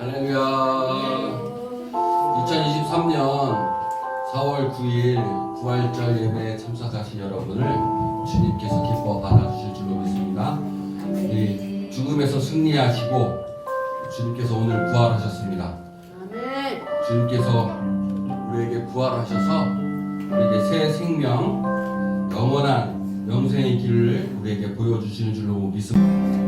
할렐루야. 2023년 4월 9일 부활절 예배에 참석하신 여러분을 주님께서 기뻐 받아주실 줄로 믿습니다. 우리 죽음에서 승리하시고 주님께서 오늘 부활하셨습니다. 주님께서 우리에게 부활하셔서 우리에게 새 생명, 영원한 영생의 길을 우리에게 보여주시는 줄로 믿습니다.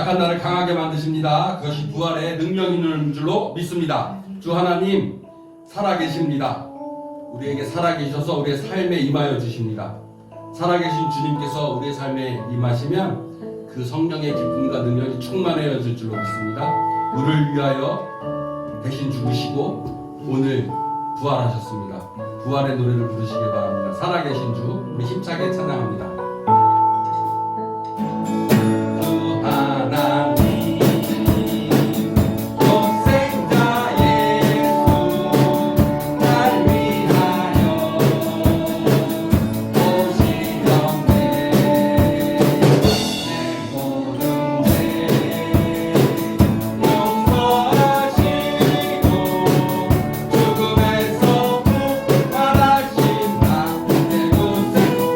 약한 나를 강하게 만드십니다. 그것이 부활의 능력이 있는 줄로 믿습니다. 주 하나님 살아계십니다. 우리에게 살아계셔서 우리의 삶에 임하여 주십니다. 살아계신 주님께서 우리의 삶에 임하시면 그 성령의 기쁨과 능력이 충만해질 줄로 믿습니다. 우리를 위하여 대신 죽으시고 오늘 부활하셨습니다. 부활의 노래를 부르시기 바랍니다. 살아계신 주 우리 힘차게 찬양합니다. 주 하나님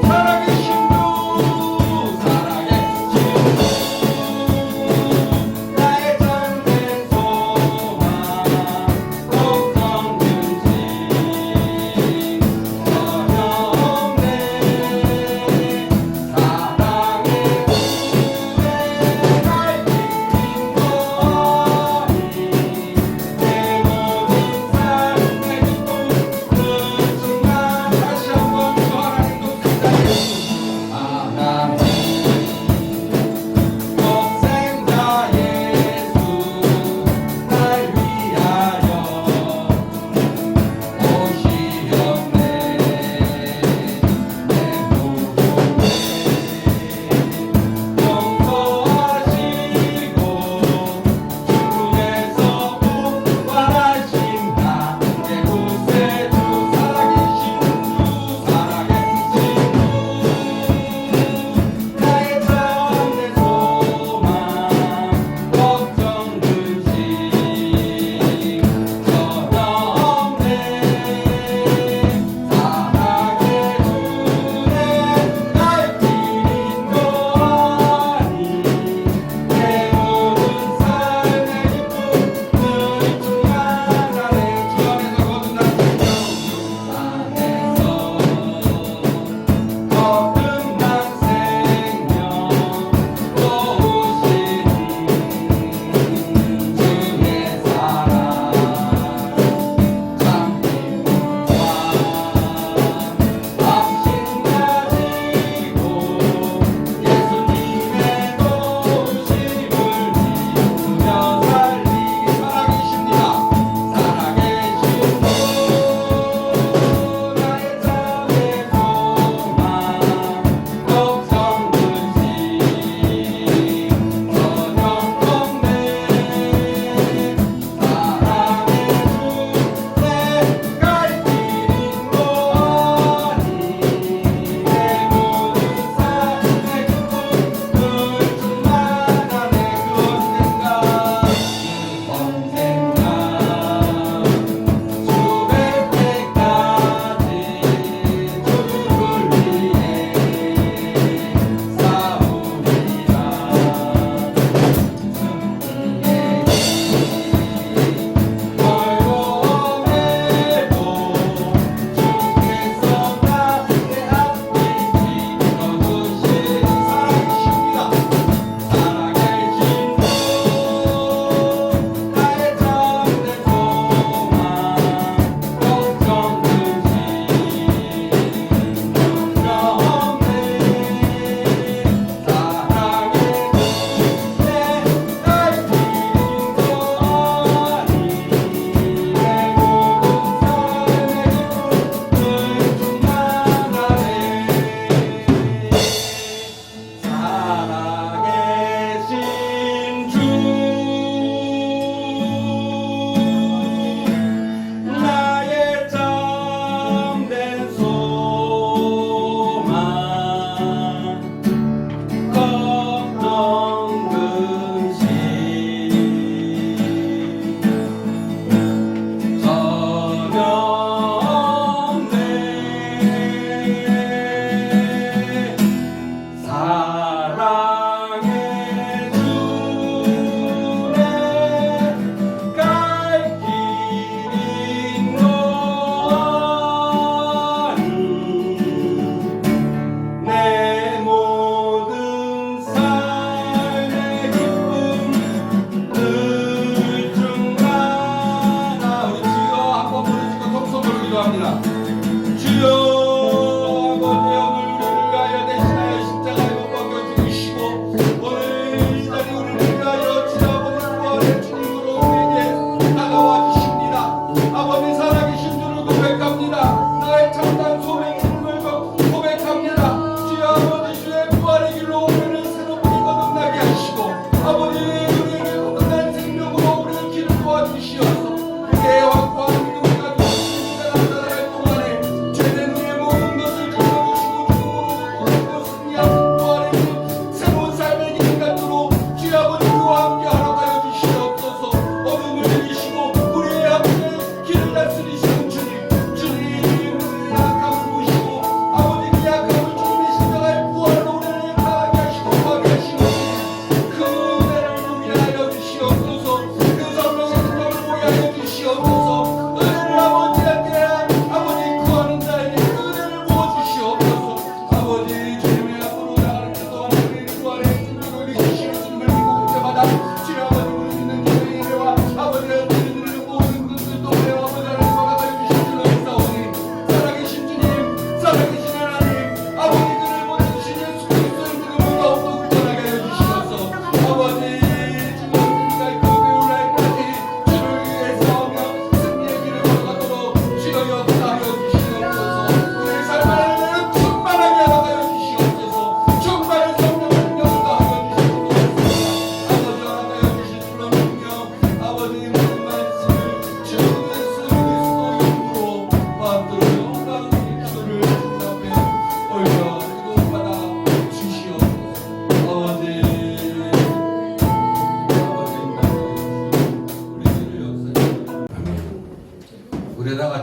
살아계신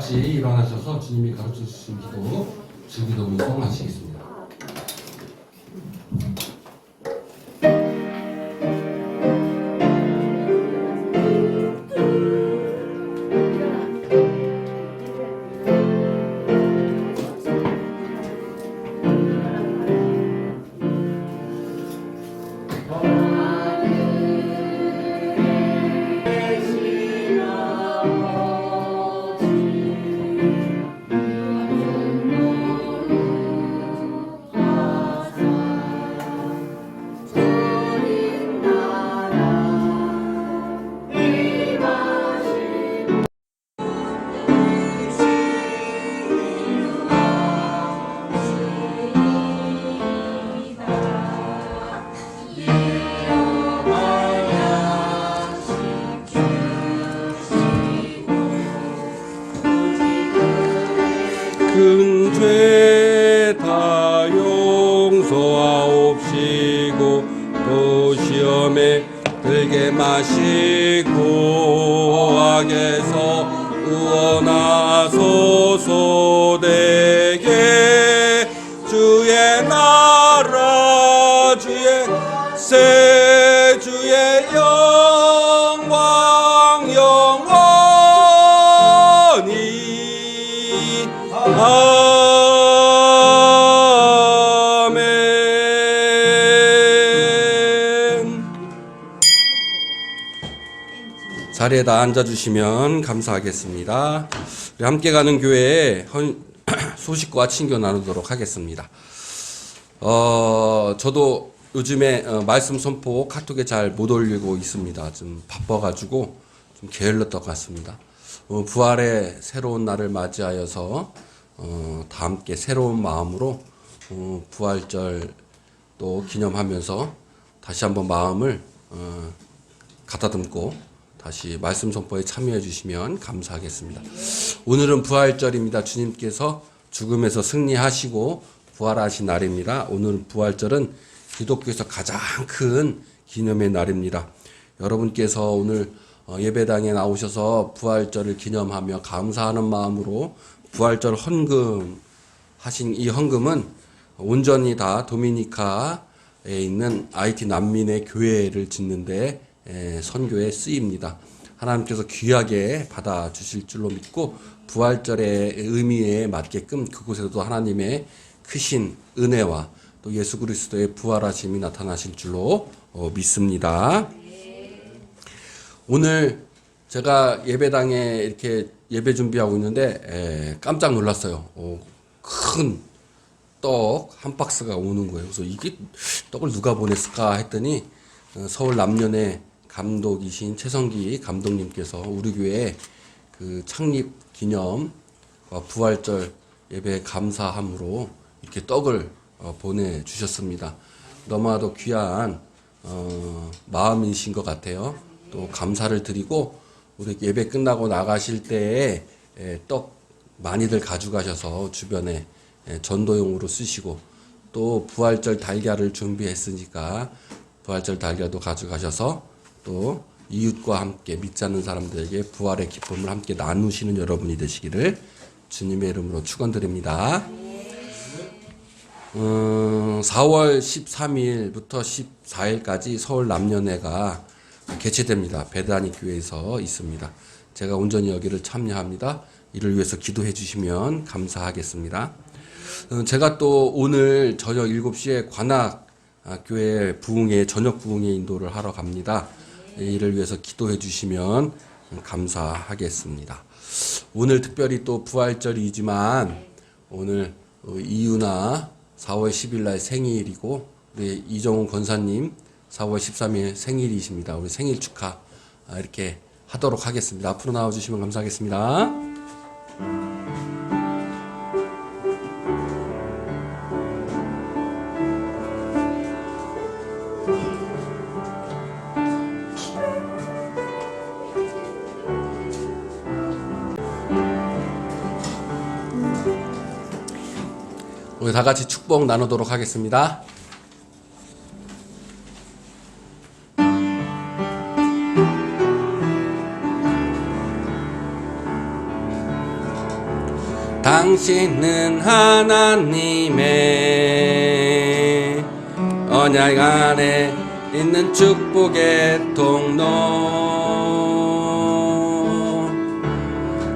같이 일어나셔서 주님이 가르쳐 주신 기도 즐기도 운동하시겠습니다. 큰 죄 다 용서하옵시고 또 시험에 들게 마시고 악에서 구원하소서. 내게 주의 나라 주의 세 주의 영광 영원히 아멘. 자리에다 앉아주시면 감사하겠습니다. 우리 함께 가는 교회에 소식과 친교 나누도록 하겠습니다. 저도 요즘에 말씀 선포 카톡에 잘 못 올리고 있습니다. 좀 바빠가지고 좀 게을렀던 것 같습니다. 부활의 새로운 날을 맞이하여서 다 함께 새로운 마음으로 부활절 또 기념하면서 다시 한번 마음을 가다듬고 다시 말씀 선포에 참여해 주시면 감사하겠습니다. 오늘은 부활절입니다. 주님께서 죽음에서 승리하시고 부활하신 날입니다. 오늘 부활절은 기독교에서 가장 큰 기념의 날입니다. 여러분께서 오늘 예배당에 나오셔서 부활절을 기념하며 감사하는 마음으로 부활절 헌금 하신 이 헌금은 온전히 다 도미니카에 있는 IT 난민의 교회를 짓는데 선교에 쓰입니다. 하나님께서 귀하게 받아주실 줄로 믿고 부활절의 의미에 맞게끔 그곳에도 하나님의 크신 은혜와 또 예수 그리스도의 부활하심이 나타나실 줄로 믿습니다. 오늘 제가 예배당에 이렇게 예배 준비하고 있는데 깜짝 놀랐어요. 큰 떡 한 박스가 오는 거예요. 그래서 이게 떡을 누가 보냈을까 했더니 서울 남년의 감독이신 최성기 감독님께서 우리 교회 그 창립 기념 부활절 예배 감사함으로 이렇게 떡을 보내주셨습니다. 너무나도 귀한 마음이신 것 같아요. 또 감사를 드리고 우리 예배 끝나고 나가실 때에 떡 많이들 가져가셔서 주변에 전도용으로 쓰시고 또 부활절 달걀을 준비했으니까 부활절 달걀도 가져가셔서 또 이웃과 함께 믿지 않는 사람들에게 부활의 기쁨을 함께 나누시는 여러분이 되시기를 주님의 이름으로 축원드립니다. 4월 13일부터 14일까지 서울 남녀회가 개최됩니다. 베다니 교회에서 있습니다. 제가 온전히 여기를 참여합니다. 이를 위해서 기도해 주시면 감사하겠습니다. 제가 또 오늘 저녁 7시에 관악교회 부흥회 저녁 부흥회 인도를 하러 갑니다. 이를 위해서 기도해 주시면 감사하겠습니다. 오늘 특별히 또 부활절이지만 오늘 이유나 4월 10일 날 생일이고 우리 이정훈 권사님 4월 13일 생일이십니다. 우리 생일 축하 이렇게 하도록 하겠습니다. 앞으로 나와주시면 감사하겠습니다. 우리 다 같이 축복 나누도록 하겠습니다. 당신은 하나님의 언약 안에 있는 축복의 통로.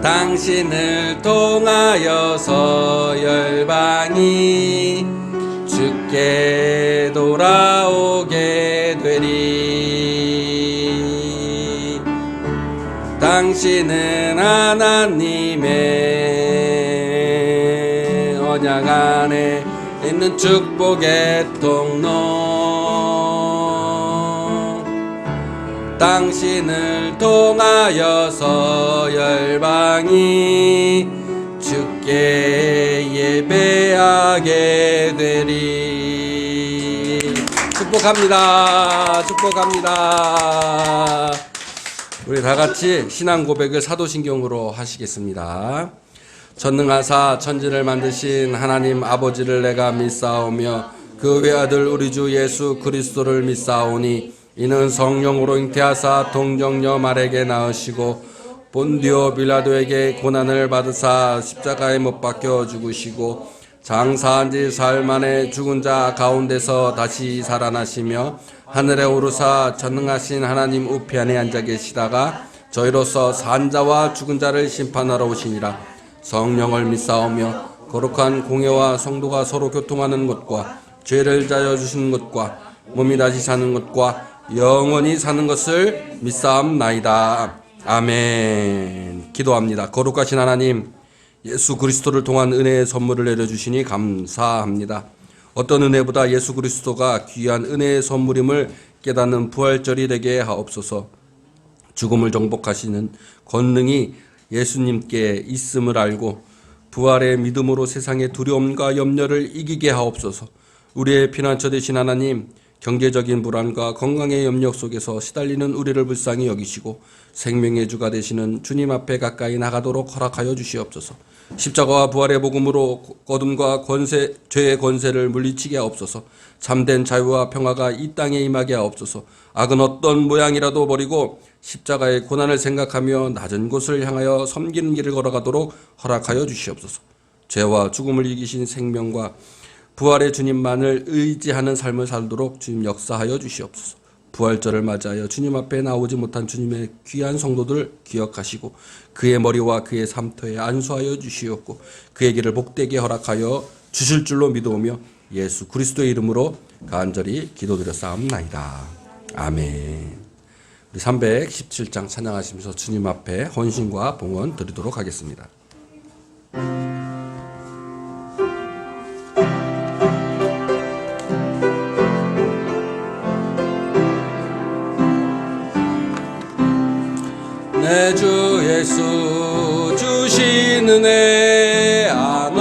당신을 통하여서 열방이 주께 돌아오게 되리. 당신은 하나님의 언약 안에 있는 축복의 통로. 당신을 통하여서 열방이 주께 예배하게 되리. 축복합니다. 축복합니다. 우리 다 같이 신앙 고백을 사도신경으로 하시겠습니다. 전능하사 천지를 만드신 하나님 아버지를 내가 믿사오며 그 외아들 우리 주 예수 그리스도를 믿사오니 이는 성령으로 잉태하사 동정녀 말에게 낳으시고 본디오 빌라도에게 고난을 받으사 십자가에 못 박혀 죽으시고 장사한 지 사흘 만에 죽은 자 가운데서 다시 살아나시며 하늘에 오르사 전능하신 하나님 우편에 앉아 계시다가 저희로서 산 자와 죽은 자를 심판하러 오시니라. 성령을 믿사오며 거룩한 공회와 성도가 서로 교통하는 것과 죄를 자여 주시는 것과 몸이 다시 사는 것과 영원히 사는 것을 믿사옵나이다. 아멘. 기도합니다. 거룩하신 하나님, 예수 그리스도를 통한 은혜의 선물을 내려주시니 감사합니다. 어떤 은혜보다 예수 그리스도가 귀한 은혜의 선물임을 깨닫는 부활절이 되게 하옵소서. 죽음을 정복하시는 권능이 예수님께 있음을 알고 부활의 믿음으로 세상의 두려움과 염려를 이기게 하옵소서. 우리의 피난처 되신 하나님, 경제적인 불안과 건강의 염려 속에서 시달리는 우리를 불쌍히 여기시고 생명의 주가 되시는 주님 앞에 가까이 나가도록 허락하여 주시옵소서. 십자가와 부활의 복음으로 어둠과 권세, 죄의 권세를 물리치게 하옵소서. 참된 자유와 평화가 이 땅에 임하게 하옵소서. 악은 어떤 모양이라도 버리고 십자가의 고난을 생각하며 낮은 곳을 향하여 섬기는 길을 걸어가도록 허락하여 주시옵소서. 죄와 죽음을 이기신 생명과 부활의 주님만을 의지하는 삶을 살도록 주님 역사하여 주시옵소서. 부활절을 맞이하여 주님 앞에 나오지 못한 주님의 귀한 성도들 기억하시고 그의 머리와 그의 삶터에 안수하여 주시옵고 그의 길을 복되게 허락하여 주실 줄로 믿어오며 예수 그리스도의 이름으로 간절히 기도드렸사옵나이다. 아멘. 우리 317장 찬양하시면서 주님 앞에 헌신과 봉헌 드리도록 하겠습니다. 내 주 예수 주신 은혜 안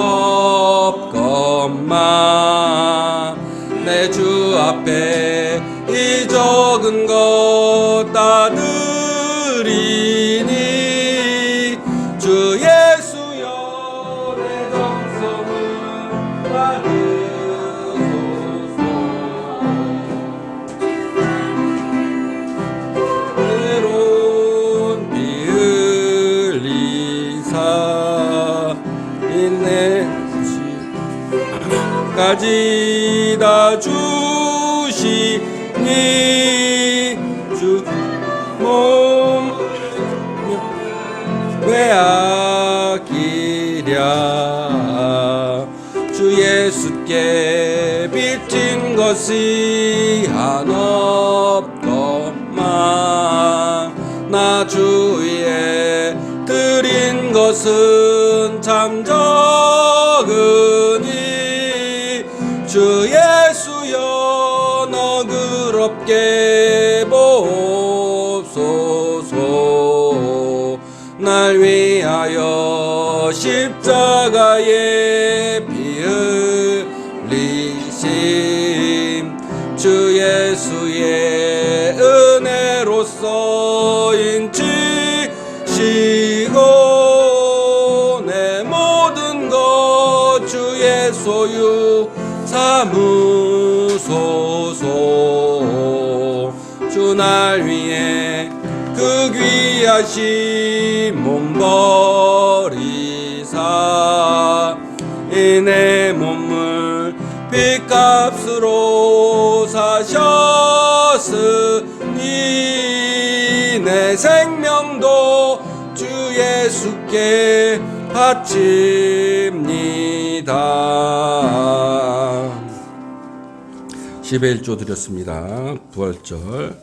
없건만 내 주 앞에 이 적은 것 다 드리니 주 예수여 내 정성을 받으소서. 때론 비 흘리사 인내까지 다 주시니 주 몸 왜아끼랴 주 예수께 빚진 것이 한 없건만 나 주위에 드린 것은 참 적으니 주 예수여 너그럽게 보옵소서. 날 위하여 십자가에 피 흘리심 주 예수의 은혜로서 인치시고 내 모든 것 주의 소유 삼으소서. 주 날 위해 그 귀하신 몸 버리사 내 몸을 빚값으로 사셨으니 내 생명도 주 예수께 바칩니다. 11조 드렸습니다. 부활절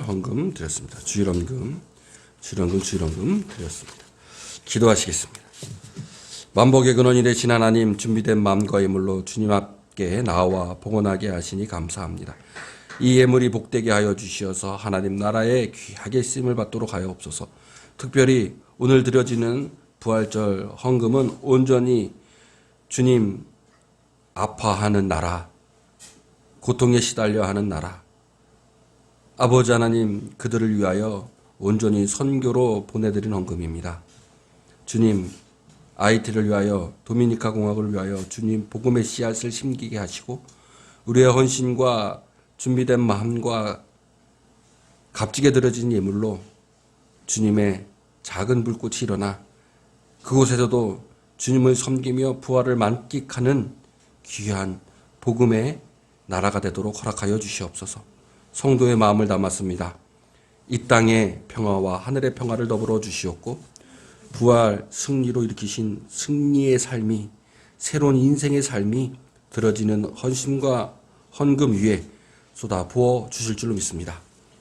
헌금 드렸습니다. 주일헌금 드렸습니다. 기도하시겠습니다. 만복의 근원이 되신 하나님, 준비된 마음과 예물로 주님 앞에 나와 봉헌하게 하시니 감사합니다. 이 예물이 복되게 하여 주시어서 하나님 나라에 귀하게 쓰임을 받도록 하여 없소서. 특별히 오늘 드려지는 부활절 헌금은 온전히 주님 아파하는 나라, 고통에 시달려 하는 나라, 아버지 하나님 그들을 위하여 온전히 선교로 보내드린 헌금입니다. 주님 아이티를 위하여, 도미니카 공화국을 위하여 주님 복음의 씨앗을 심기게 하시고 우리의 헌신과 준비된 마음과 값지게 드려진 예물로 주님의 작은 불꽃이 일어나 그곳에서도 주님을 섬기며 부활을 만끽하는 귀한 복음의 나라가 되도록 허락하여 주시옵소서. 성도의 마음을 담았습니다. 이 땅의 평화와 하늘의 평화를 더불어 주시옵고 부활 승리로 일으키신 승리의 삶이, 새로운 인생의 삶이 들어지는 헌신과 헌금 위에 쏟아 부어 주실 줄로 믿습니다.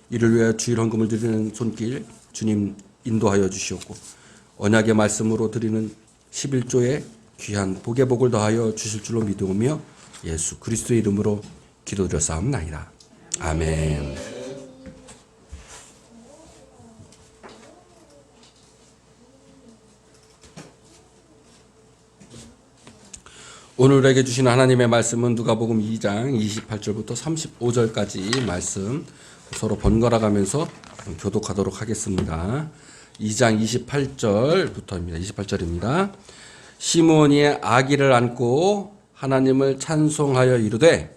이를 위하여 주일 헌금을 드리는 손길 주님 인도하여 주시옵고 언약의 말씀으로 드리는 11조의 귀한 복의 복을 더하여 주실 줄로 믿으며 예수 그리스도의 이름으로 기도드렸사옵나이다. 아멘. 오늘에게 주신 하나님의 말씀은 누가복음 2장 28절부터 35절까지 말씀 서로 번갈아 가면서 교독하도록 하겠습니다. 2장 28절부터입니다. 28절입니다. 시므온이 아기를 안고 하나님을 찬송하여 이르되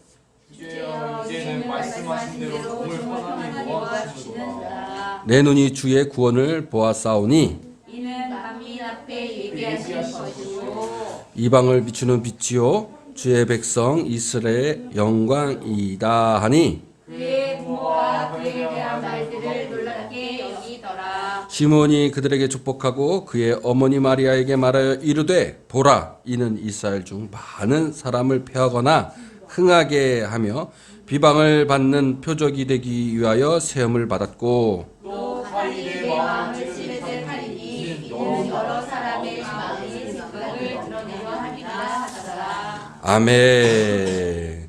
주여 이제는 말씀하신 대로 몸을 편안히 모아주시도다. 내 눈이 주의 구원을 보았사오니 이는 남인 앞에 얘기하신 것이요 이방을 비추는 빛이요 주의 백성 이스라엘의 영광이다 하니 그의 부모와 그에게 대한 말들을 놀랍게 여기더라. 시므온이 그들에게 축복하고 그의 어머니 마리아에게 말하여 이르되 보라 이는 이스라엘 중 많은 사람을 패하거나 흥하게 하며 비방을 받는 표적이 되기 위하여 세움을 받았고 또 가이의 마음을 찔게 하리니 이는 여러 사람의 마음이 직분을 드러내려 함이라 하더라. 아멘.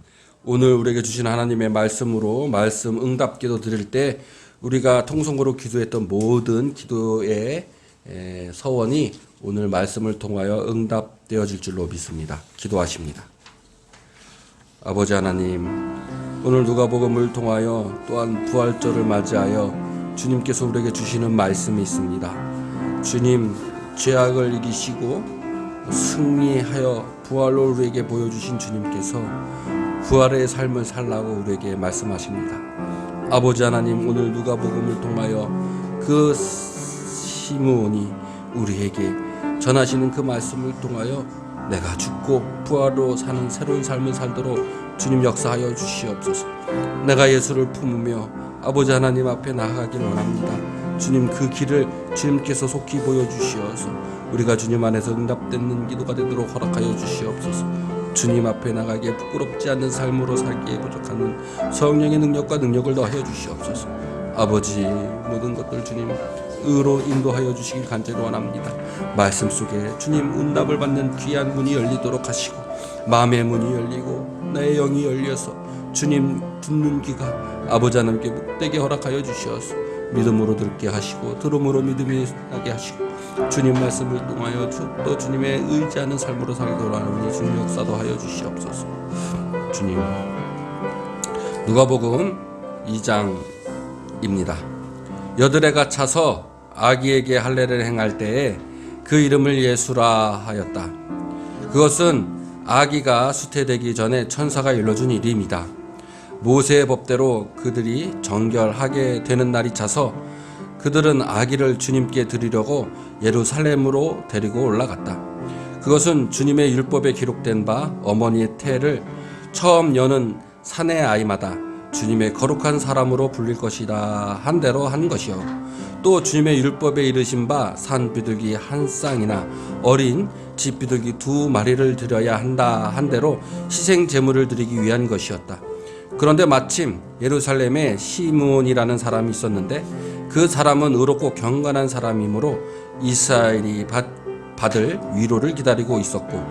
오늘 우리에게 주신 하나님의 말씀으로 말씀 응답기도 드릴 때 우리가 통성으로 기도했던 모든 기도의 서원이 오늘 말씀을 통하여 응답되어질 줄로 믿습니다. 기도하십니다. 아버지 하나님, 오늘 누가복음을 통하여 또한 부활절을 맞이하여 주님께서 우리에게 주시는 말씀이 있습니다. 주님, 죄악을 이기시고 승리하여 부활로 우리에게 보여주신 주님께서 부활의 삶을 살라고 우리에게 말씀하십니다. 아버지 하나님, 오늘 누가복음을 통하여 그 시므온이 우리에게 전하시는 그 말씀을 통하여 내가 죽고 부활로 사는 새로운 삶을 살도록 주님 역사하여 주시옵소서. 내가 예수를 품으며 아버지 하나님 앞에 나아가기를 원합니다. 주님 그 길을 주님께서 속히 보여주시어서 우리가 주님 안에서 응답되는 기도가 되도록 허락하여 주시옵소서. 주님 앞에 나가기에 부끄럽지 않는 삶으로 살기에 부족하는 성령의 능력과 능력을 더하여 주시옵소서. 아버지 모든 것들 주님 의로 인도하여 주시길 간절히 원합니다. 말씀 속에 주님 응답을 받는 귀한 문이 열리도록 하시고 마음의 문이 열리고 나의 영이 열려서 주님 듣는 귀가 아버지 하나님께 복되게 허락하여 주시어서 믿음으로 듣게 하시고 들음으로 믿음이 나게 하시고 주님 말씀을 통하여 또 주님의 의지하는 삶으로 살도록 하니 주님 역사도 하여 주시옵소서. 주님 누가복음 2장입니다. 여드레가 차서 아기에게 할례를 행할 때에 그 이름을 예수라 하였다. 그것은 아기가 수태되기 전에 천사가 일러준 일입니다. 모세의 법대로 그들이 정결하게 되는 날이 차서 그들은 아기를 주님께 드리려고 예루살렘으로 데리고 올라갔다. 그것은 주님의 율법에 기록된 바 어머니의 태를 처음 여는 사내 아이마다 주님의 거룩한 사람으로 불릴 것이다 한 대로 한 것이요. 또 주님의 율법에 이르신 바 산 비둘기 한 쌍이나 어린 집 비둘기 2마리를 드려야 한다 한 대로 희생 제물을 드리기 위한 것이었다. 그런데 마침 예루살렘에 시므온이라는 사람이 있었는데 그 사람은 의롭고 경건한 사람이므로 이스라엘이 받을 위로를 기다리고 있었고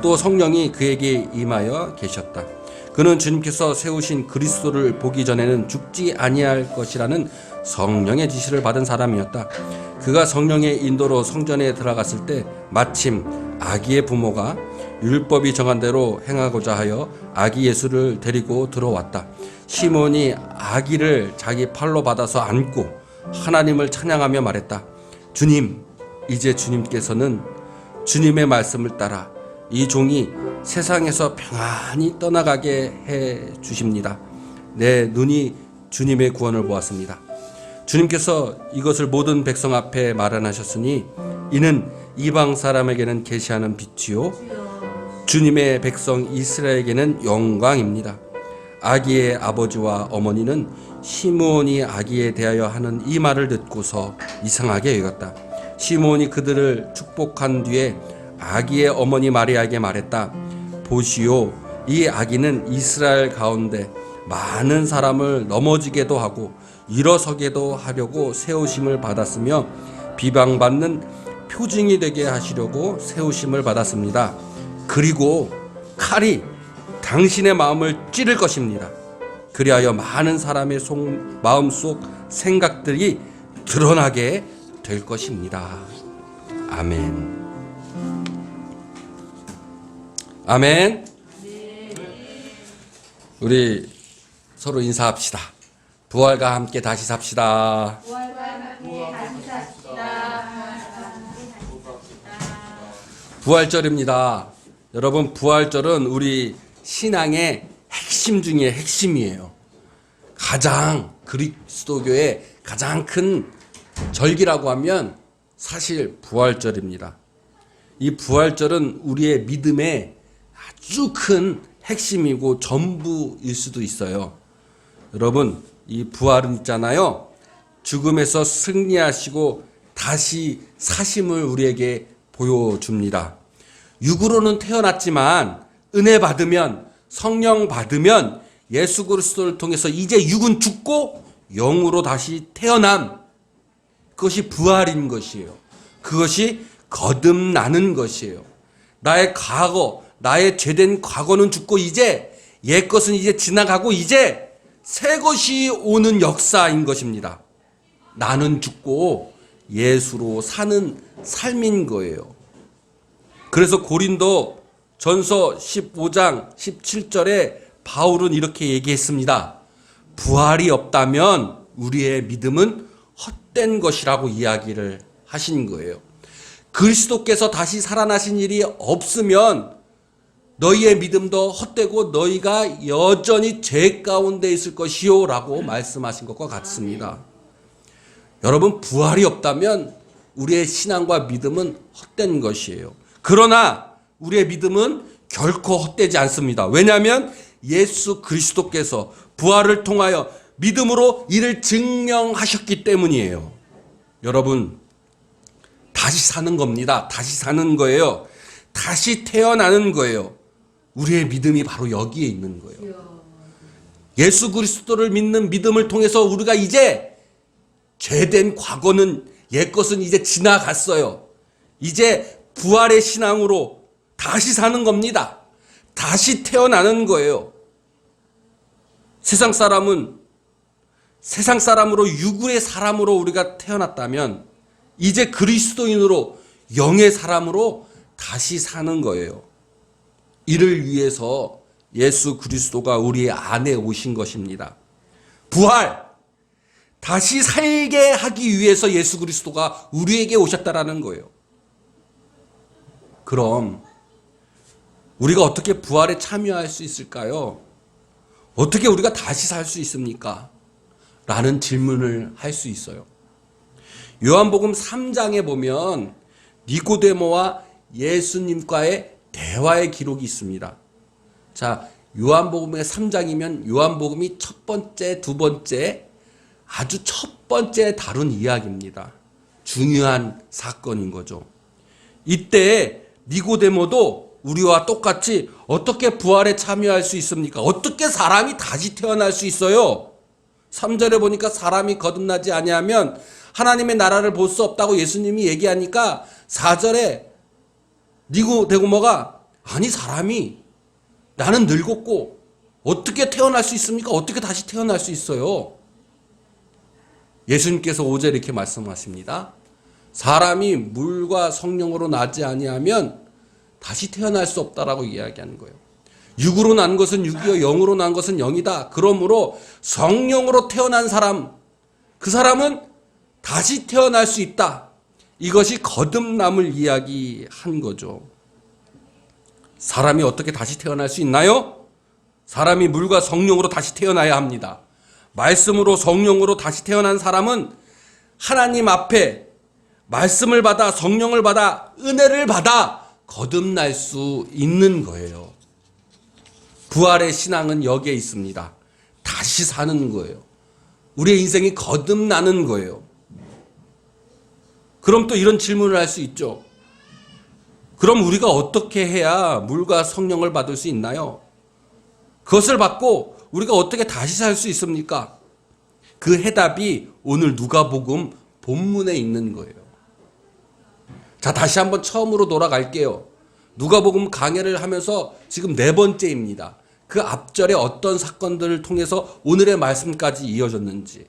또 성령이 그에게 임하여 계셨다. 그는 주님께서 세우신 그리스도를 보기 전에는 죽지 아니할 것이라는 성령의 지시를 받은 사람이었다. 그가 성령의 인도로 성전에 들어갔을 때 마침 아기의 부모가 율법이 정한 대로 행하고자 하여 아기 예수를 데리고 들어왔다. 시몬이 아기를 자기 팔로 받아서 안고 하나님을 찬양하며 말했다. 주님, 이제 주님께서는 주님의 말씀을 따라 이 종이 세상에서 평안히 떠나가게 해 주십니다. 내 눈이 주님의 구원을 보았습니다. 주님께서 이것을 모든 백성 앞에 마련하셨으니 이는 이방 사람에게는 계시하는 빛이요 주님의 백성 이스라엘에게는 영광입니다. 아기의 아버지와 어머니는 시므온이 아기에 대하여 하는 이 말을 듣고서 이상하게 여겼다. 시므온이 그들을 축복한 뒤에 아기의 어머니 마리아에게 말했다. 보시오, 이 아기는 이스라엘 가운데 많은 사람을 넘어지게도 하고 일어서게도 하려고 세우심을 받았으며 비방받는 표징이 되게 하시려고 세우심을 받았습니다. 그리고 칼이 당신의 마음을 찌를 것입니다. 그리하여 많은 사람의 마음속 생각들이 드러나게 될 것입니다. 아멘. 아멘. 우리 서로 인사합시다. 부활과 함께 다시 삽시다. 부활과 함께 다시 삽시다. 부활절입니다. 여러분, 부활절은 우리 신앙의 핵심 중에 핵심이에요. 가장 그리스도교의 가장 큰 절기라고 하면 사실 부활절입니다. 이 부활절은 우리의 믿음의 아주 큰 핵심이고 전부일 수도 있어요. 여러분, 이 부활은 있잖아요. 죽음에서 승리하시고 다시 사심을 우리에게 보여줍니다. 육으로는 태어났지만 은혜 받으면, 성령 받으면 예수 그리스도를 통해서 이제 육은 죽고 영으로 다시 태어남. 그것이 부활인 것이에요. 그것이 거듭나는 것이에요. 나의 과거, 나의 죄된 과거는 죽고 이제 옛 것은 이제 지나가고 이제 새 것이 오는 역사인 것입니다. 나는 죽고 예수로 사는 삶인 거예요. 그래서 고린도 전서 15장 17절에 바울은 이렇게 얘기했습니다. 부활이 없다면 우리의 믿음은 헛된 것이라고 이야기를 하신 거예요. 그리스도께서 다시 살아나신 일이 없으면 너희의 믿음도 헛되고 너희가 여전히 죄 가운데 있을 것이요 라고 말씀하신 것과 같습니다. 여러분, 부활이 없다면 우리의 신앙과 믿음은 헛된 것이에요. 그러나 우리의 믿음은 결코 헛되지 않습니다. 왜냐하면 예수 그리스도께서 부활을 통하여 믿음으로 이를 증명하셨기 때문이에요. 여러분, 다시 사는 겁니다. 다시 사는 거예요. 다시 태어나는 거예요. 우리의 믿음이 바로 여기에 있는 거예요. 예수 그리스도를 믿는 믿음을 통해서 우리가 이제 죄된 과거는 옛것은 이제 지나갔어요. 이제 부활의 신앙으로 다시 사는 겁니다. 다시 태어나는 거예요. 세상 사람으로 육의 사람으로 우리가 태어났다면 이제 그리스도인으로 영의 사람으로 다시 사는 거예요. 이를 위해서 예수 그리스도가 우리 안에 오신 것입니다. 부활, 다시 살게 하기 위해서 예수 그리스도가 우리에게 오셨다라는 거예요. 그럼 우리가 어떻게 부활에 참여할 수 있을까요? 어떻게 우리가 다시 살 수 있습니까? 라는 질문을 할 수 있어요. 요한복음 3장에 보면 니고데모와 예수님과의 대화의 기록이 있습니다. 자, 요한복음의 3장이면 요한복음이 첫 번째, 두 번째, 아주 첫 번째 다룬 이야기입니다. 중요한 사건인 거죠. 이때 니고데모도 우리와 똑같이 어떻게 부활에 참여할 수 있습니까? 어떻게 사람이 다시 태어날 수 있어요? 3절에 보니까 사람이 거듭나지 아니하면 하나님의 나라를 볼 수 없다고 예수님이 얘기하니까 4절에 니고데모가 아니 사람이 나는 늙었고 어떻게 태어날 수 있습니까? 어떻게 다시 태어날 수 있어요? 예수님께서 5절에 이렇게 말씀하십니다. 사람이 물과 성령으로 나지 아니하면 다시 태어날 수 없다라고 이야기하는 거예요. 육으로 난 것은 육이요 영으로 난 것은 영이다. 그러므로 성령으로 태어난 사람, 그 사람은 다시 태어날 수 있다. 이것이 거듭남을 이야기한 거죠. 사람이 어떻게 다시 태어날 수 있나요? 사람이 물과 성령으로 다시 태어나야 합니다. 말씀으로 성령으로 다시 태어난 사람은 하나님 앞에 말씀을 받아 성령을 받아 은혜를 받아 거듭날 수 있는 거예요. 부활의 신앙은 여기에 있습니다. 다시 사는 거예요. 우리의 인생이 거듭나는 거예요. 그럼 또 이런 질문을 할 수 있죠. 그럼 우리가 어떻게 해야 물과 성령을 받을 수 있나요? 그것을 받고 우리가 어떻게 다시 살 수 있습니까? 그 해답이 오늘 누가복음 본문에 있는 거예요. 자, 다시 한번 처음으로 돌아갈게요. 누가복음 강해를 하면서 지금 4번째입니다. 그 앞절에 어떤 사건들을 통해서 오늘의 말씀까지 이어졌는지.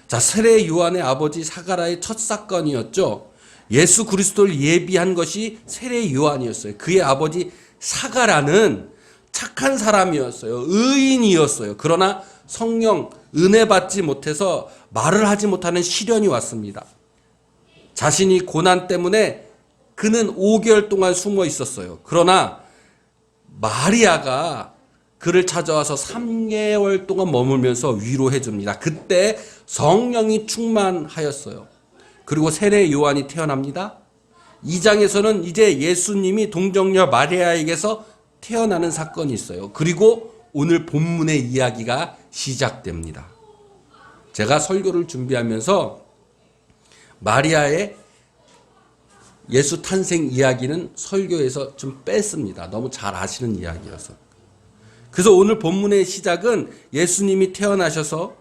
자, 세례 요한의 아버지 사가랴의 첫 사건이었죠. 예수 그리스도를 예비한 것이 세례 요한이었어요. 그의 아버지 사가랴는 착한 사람이었어요. 의인이었어요. 그러나 성령 은혜 받지 못해서 말을 하지 못하는 시련이 왔습니다. 자신이 고난 때문에 그는 5개월 동안 숨어 있었어요. 그러나 마리아가 그를 찾아와서 3개월 동안 머물면서 위로해 줍니다. 그때 성령이 충만하였어요. 그리고 세례 요한이 태어납니다. 2장에서는 이제 예수님이 동정녀 마리아에게서 태어나는 사건이 있어요. 그리고 오늘 본문의 이야기가 시작됩니다. 제가 설교를 준비하면서 마리아의 예수 탄생 이야기는 설교에서 좀 뺐습니다. 너무 잘 아시는 이야기여서. 그래서 오늘 본문의 시작은 예수님이 태어나셔서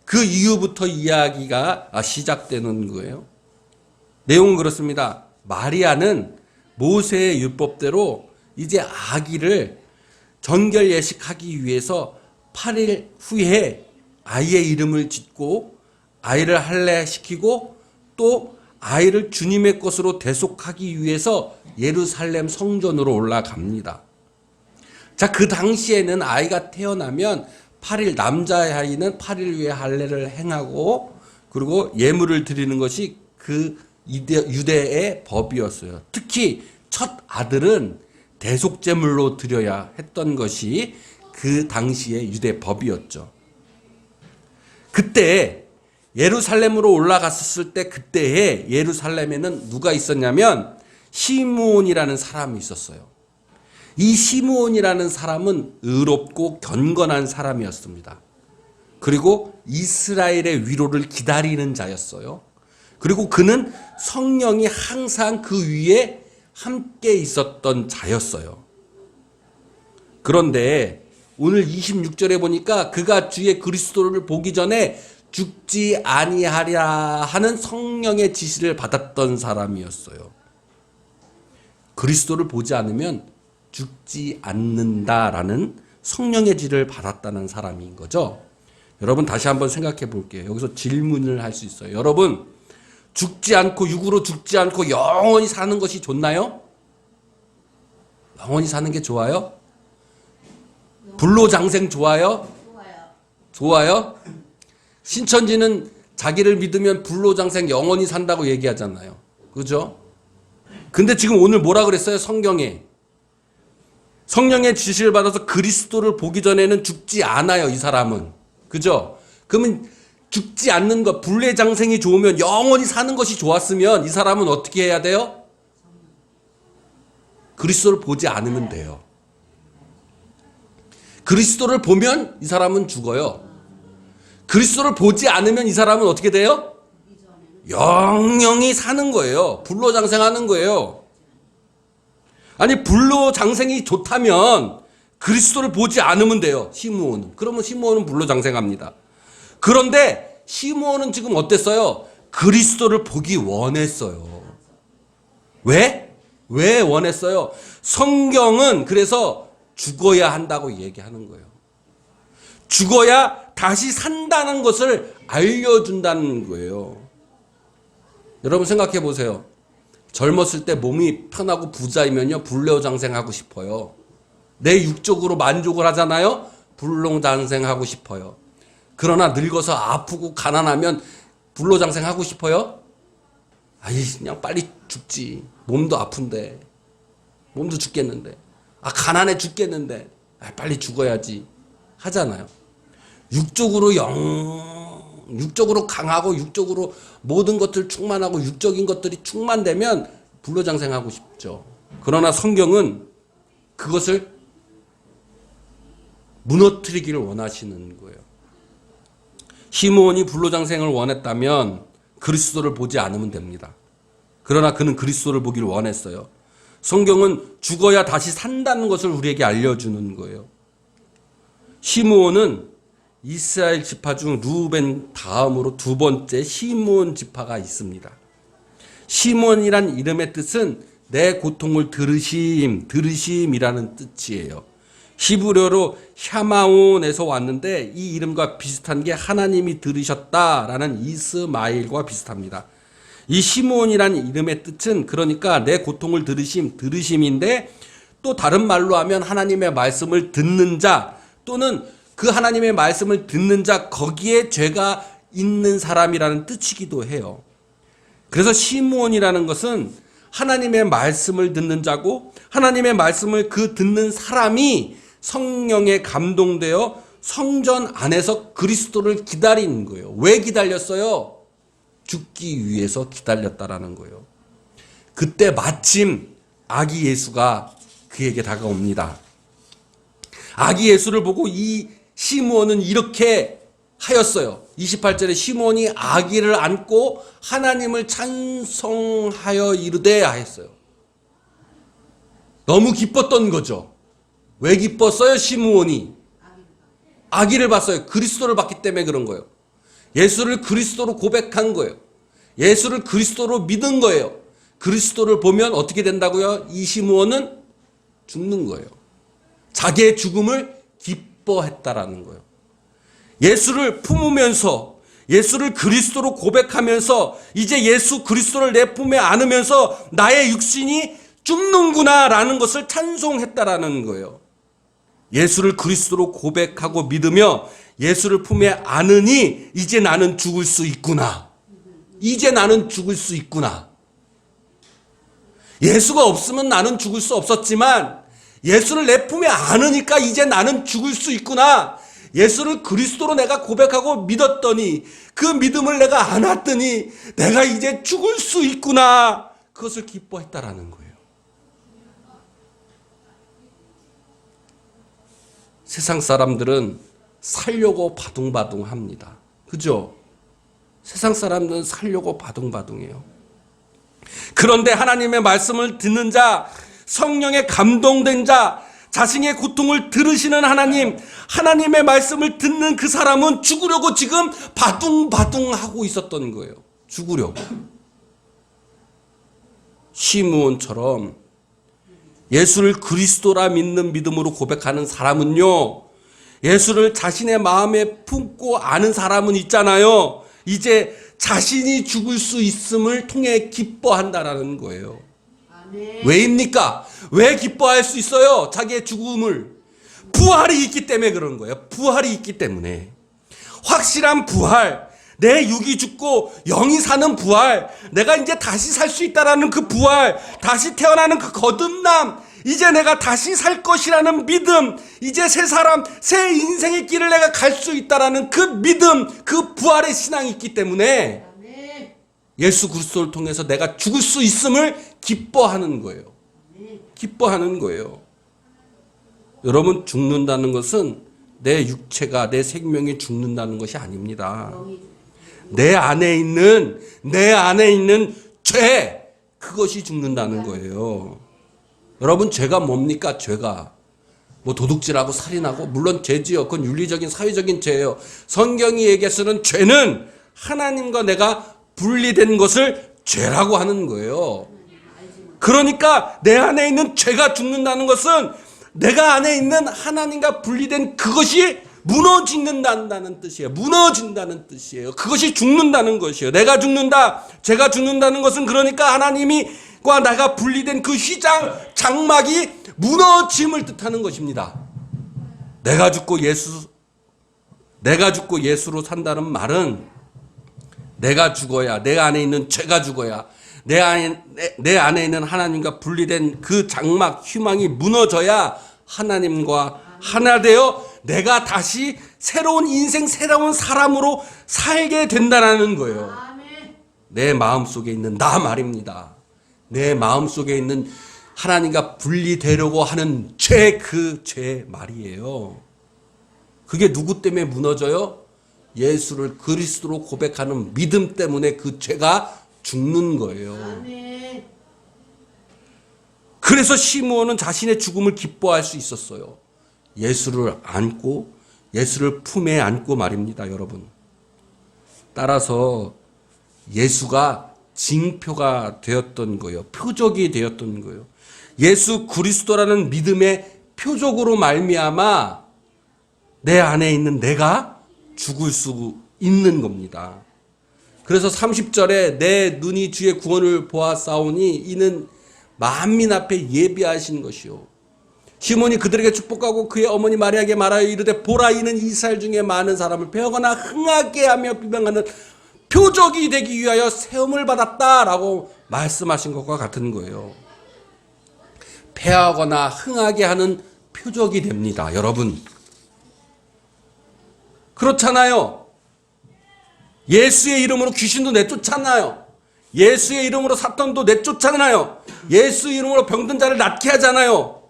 그 이후부터 이야기가 시작되는 거예요. 내용은 그렇습니다. 마리아는 모세의 율법대로 이제 아기를 정결 예식하기 위해서 8일 후에 아이의 이름을 짓고 아이를 할례시키고 또 아이를 주님의 것으로 대속하기 위해서 예루살렘 성전으로 올라갑니다. 자, 그 당시에는 아이가 태어나면 8일, 남자아이는 8일 후에 할례를 행하고 그리고 예물을 드리는 것이 그 유대의 법이었어요. 특히 첫 아들은 대속제물로 드려야 했던 것이 그 당시의 유대 법이었죠. 그때 예루살렘으로 올라갔었을 때 그때에 예루살렘에는 누가 있었냐면 시므온이라는 사람이 있었어요. 이 시므온이라는 사람은 의롭고 견건한 사람이었습니다. 그리고 이스라엘의 위로를 기다리는 자였어요. 그리고 그는 성령이 항상 그 위에 함께 있었던 자였어요. 그런데 오늘 26절에 보니까 그가 주의 그리스도를 보기 전에 죽지 아니하랴 하는 성령의 지시를 받았던 사람이었어요. 그리스도를 보지 않으면 죽지 않는다라는 성령의 지를 받았다는 사람인 거죠. 여러분 다시 한번 생각해 볼게요. 여기서 질문을 할 수 있어요. 여러분 죽지 않고 육으로 죽지 않고 영원히 사는 것이 좋나요? 영원히 사는 게 좋아요? 불로장생 좋아요? 좋아요? 신천지는 자기를 믿으면 불로장생 영원히 산다고 얘기하잖아요. 그죠? 근데 지금 오늘 뭐라 그랬어요? 성경에. 성령의 지시를 받아서 그리스도를 보기 전에는 죽지 않아요, 이 사람은. 그죠? 그러면 죽지 않는 것, 불례장생이 좋으면, 영원히 사는 것이 좋았으면 이 사람은 어떻게 해야 돼요? 그리스도를 보지 않으면 돼요. 그리스도를 보면 이 사람은 죽어요. 그리스도를 보지 않으면 이 사람은 어떻게 돼요? 영영이 사는 거예요. 불로장생하는 거예요. 아니, 불로장생이 좋다면 그리스도를 보지 않으면 돼요. 시므온은. 그러면 시므온은 불로장생합니다. 그런데 시므온은 지금 어땠어요? 그리스도를 보기 원했어요. 왜? 왜 원했어요? 성경은 그래서 죽어야 한다고 얘기하는 거예요. 죽어야 다시 산다는 것을 알려준다는 거예요. 여러분 생각해 보세요. 젊었을 때 몸이 편하고 부자이면요, 불로장생하고 싶어요. 내 육적으로 만족을 하잖아요. 불로장생하고 싶어요. 그러나 늙어서 아프고 가난하면 불로장생하고 싶어요? 아이, 그냥 빨리 죽지. 몸도 아픈데, 몸도 죽겠는데, 가난해 죽겠는데, 빨리 죽어야지 하잖아요. 육적으로 육적으로 강하고 육적으로 모든 것들 충만하고 육적인 것들이 충만되면 불로장생하고 싶죠. 그러나 성경은 그것을 무너뜨리기를 원하시는 거예요. 시므온이 불로장생을 원했다면 그리스도를 보지 않으면 됩니다. 그러나 그는 그리스도를 보기를 원했어요. 성경은 죽어야 다시 산다는 것을 우리에게 알려주는 거예요. 시므온은 이스라엘 지파 중 루벤 다음으로 두 번째 시므온 지파가 있습니다. 시므온이란 이름의 뜻은 내 고통을 들으심이라는 뜻이에요. 히브리어로 샤마온에서 왔는데 이 이름과 비슷한 게 하나님이 들으셨다라는 이스마엘과 비슷합니다. 이 시므온이란 이름의 뜻은 그러니까 내 고통을 들으심인데, 또 다른 말로 하면 하나님의 말씀을 듣는 자, 또는 그 하나님의 말씀을 듣는 자, 거기에 죄가 있는 사람이라는 뜻이기도 해요. 그래서 시므온이라는 것은 하나님의 말씀을 듣는 자고, 하나님의 말씀을 그 듣는 사람이 성령에 감동되어 성전 안에서 그리스도를 기다리는 거예요. 왜 기다렸어요? 죽기 위해서 기다렸다라는 거예요. 그때 마침 아기 예수가 그에게 다가옵니다. 아기 예수를 보고 이 시므온은 이렇게 하였어요. 28절에 시므온이 아기를 안고 하나님을 찬송하여 이르되 하였어요. 너무 기뻤던 거죠. 왜 기뻤어요? 시므온이 아기를 봤어요. 그리스도를 봤기 때문에 그런 거예요. 예수를 그리스도로 고백한 거예요. 예수를 그리스도로 믿은 거예요. 그리스도를 보면 어떻게 된다고요? 이 시므온은 죽는 거예요. 자기의 죽음을 기뻐했다라는 거예요. 예수를 품으면서, 예수를 그리스도로 고백하면서, 이제 예수 그리스도를 내 품에 안으면서 나의 육신이 죽는구나라는 것을 찬송했다라는 거예요. 예수를 그리스도로 고백하고 믿으며 예수를 품에 안으니 이제 나는 죽을 수 있구나. 이제 나는 죽을 수 있구나. 예수가 없으면 나는 죽을 수 없었지만 예수를 내 품에 안으니까 이제 나는 죽을 수 있구나. 예수를 그리스도로 내가 고백하고 믿었더니, 그 믿음을 내가 안았더니 내가 이제 죽을 수 있구나. 그것을 기뻐했다라는 거예요. 세상 사람들은 살려고 바둥바둥합니다. 그죠? 세상 사람들은 살려고 바둥바둥해요. 그런데 하나님의 말씀을 듣는 자, 성령에 감동된 자, 자신의 고통을 들으시는 하나님, 하나님의 말씀을 듣는 그 사람은 죽으려고 지금 바둥바둥하고 있었던 거예요. 죽으려고. 시므온처럼 예수를 그리스도라 믿는 믿음으로 고백하는 사람은요, 예수를 자신의 마음에 품고 아는 사람은 있잖아요. 이제 자신이 죽을 수 있음을 통해 기뻐한다라는 거예요. 왜입니까? 왜 기뻐할 수 있어요? 자기의 죽음을. 부활이 있기 때문에 그런 거예요. 부활이 있기 때문에. 확실한 부활. 내 육이 죽고 영이 사는 부활. 내가 이제 다시 살 수 있다라는 그 부활. 다시 태어나는 그 거듭남. 이제 내가 다시 살 것이라는 믿음, 이제 새 사람, 새 인생의 길을 내가 갈 수 있다라는 그 믿음, 그 부활의 신앙이 있기 때문에 예수 그리스도를 통해서 내가 죽을 수 있음을 기뻐하는 거예요. 기뻐하는 거예요. 여러분, 죽는다는 것은 내 육체가, 내 생명이 죽는다는 것이 아닙니다. 내 안에 있는 죄, 그것이 죽는다는 거예요. 여러분, 죄가 뭡니까? 죄가 뭐 도둑질하고 살인하고, 물론 죄지요. 그건 윤리적인 사회적인 죄예요. 성경이 얘기해서는 죄는 하나님과 내가 분리된 것을 죄라고 하는 거예요. 그러니까 내 안에 있는 죄가 죽는다는 것은 내가 안에 있는 하나님과 분리된 그것이 무너진다는 뜻이에요. 무너진다는 뜻이에요. 그것이 죽는다는 것이에요. 내가 죽는다, 죄가 죽는다는 것은 그러니까 하나님과 나가 분리된 그 휘장, 장막이 무너짐을 뜻하는 것입니다. 내가 죽고 예수로 산다는 말은 내가 죽어야, 내 안에 있는 죄가 죽어야, 내 안에 있는 하나님과 분리된 그 장막, 희망이 무너져야 하나님과 하나 되어 내가 다시 새로운 인생, 새로운 사람으로 살게 된다는 거예요. 내 마음속에 있는 나 말입니다. 내 마음속에 있는 하나님과 분리되려고 하는 죄, 그 죄 말이에요. 그게 누구 때문에 무너져요? 예수를 그리스도로 고백하는 믿음 때문에 그 죄가 죽는 거예요. 그래서 시므온은 자신의 죽음을 기뻐할 수 있었어요. 예수를 안고, 예수를 품에 안고 말입니다, 여러분. 따라서 예수가 징표가 되었던 거예요. 표적이 되었던 거예요. 예수 그리스도라는 믿음의 표적으로 말미암아 내 안에 있는 내가 죽을 수 있는 겁니다. 그래서 30절에 내 눈이 주의 구원을 보았사오니 이는 만민 앞에 예비하신 것이요. 시몬이 그들에게 축복하고 그의 어머니 마리아에게 말하여 이르되 보라, 이는 이스라엘 중에 많은 사람을 패하거나 흥하게 하며 비방하는 표적이 되기 위하여 세움을 받았다라고 말씀하신 것과 같은 거예요. 패하거나 흥하게 하는 표적이 됩니다, 여러분. 그렇잖아요. 예수의 이름으로 귀신도 내쫓잖아요. 예수의 이름으로 사탄도 내쫓잖아요. 예수의 이름으로 병든 자를 낫게 하잖아요.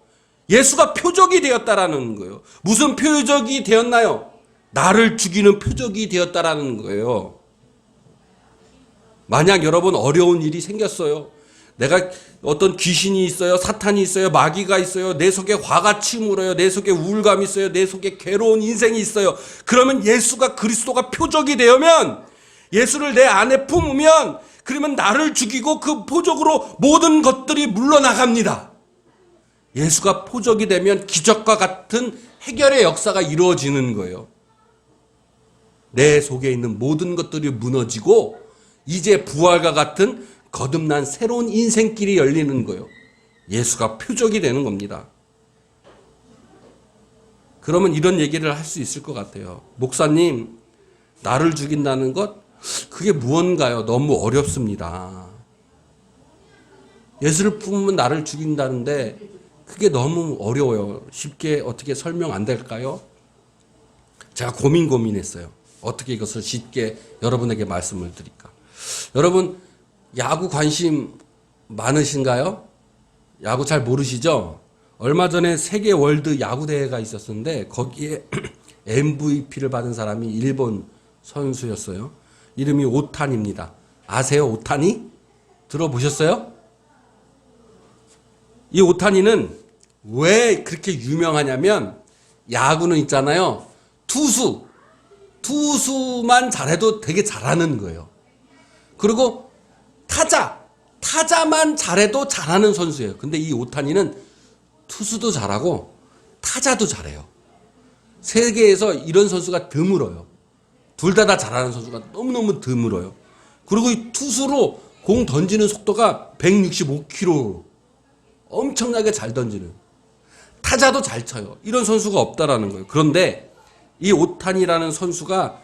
예수가 표적이 되었다라는 거예요. 무슨 표적이 되었나요? 나를 죽이는 표적이 되었다라는 거예요. 만약 여러분 어려운 일이 생겼어요. 내가 어떤 귀신이 있어요. 사탄이 있어요. 마귀가 있어요. 내 속에 화가 치물어요. 내 속에 우울감이 있어요. 내 속에 괴로운 인생이 있어요. 그러면 예수가 그리스도가 표적이 되면, 예수를 내 안에 품으면, 그러면 나를 죽이고 그 표적으로 모든 것들이 물러나갑니다. 예수가 표적이 되면 기적과 같은 해결의 역사가 이루어지는 거예요. 내 속에 있는 모든 것들이 무너지고 이제 부활과 같은 거듭난 새로운 인생길이 열리는 거예요. 예수가 표적이 되는 겁니다. 그러면 이런 얘기를 할 수 있을 것 같아요. 목사님, 나를 죽인다는 것, 그게 무언가요? 너무 어렵습니다. 예수를 품으면 나를 죽인다는데 그게 너무 어려워요. 쉽게 어떻게 설명 안 될까요? 제가 고민했어요. 어떻게 이것을 쉽게 여러분에게 말씀을 드릴까? 여러분, 야구 관심 많으신가요? 야구 잘 모르시죠? 얼마 전에 세계 월드 야구 대회가 있었는데 거기에 MVP를 받은 사람이 일본 선수였어요. 이름이 오타니입니다. 아세요, 오타니? 들어보셨어요? 이 오타니는 왜 그렇게 유명하냐면, 야구는 있잖아요. 투수만 잘해도 되게 잘하는 거예요. 그리고 타자만 잘해도 잘하는 선수예요. 근데 이 오타니는 투수도 잘하고 타자도 잘해요. 세계에서 이런 선수가 드물어요. 둘 다 잘하는 선수가 너무너무 드물어요. 그리고 이 투수로 공 던지는 속도가 165km, 엄청나게 잘 던지는, 타자도 잘 쳐요. 이런 선수가 없다라는 거예요. 그런데 이 오타니라는 선수가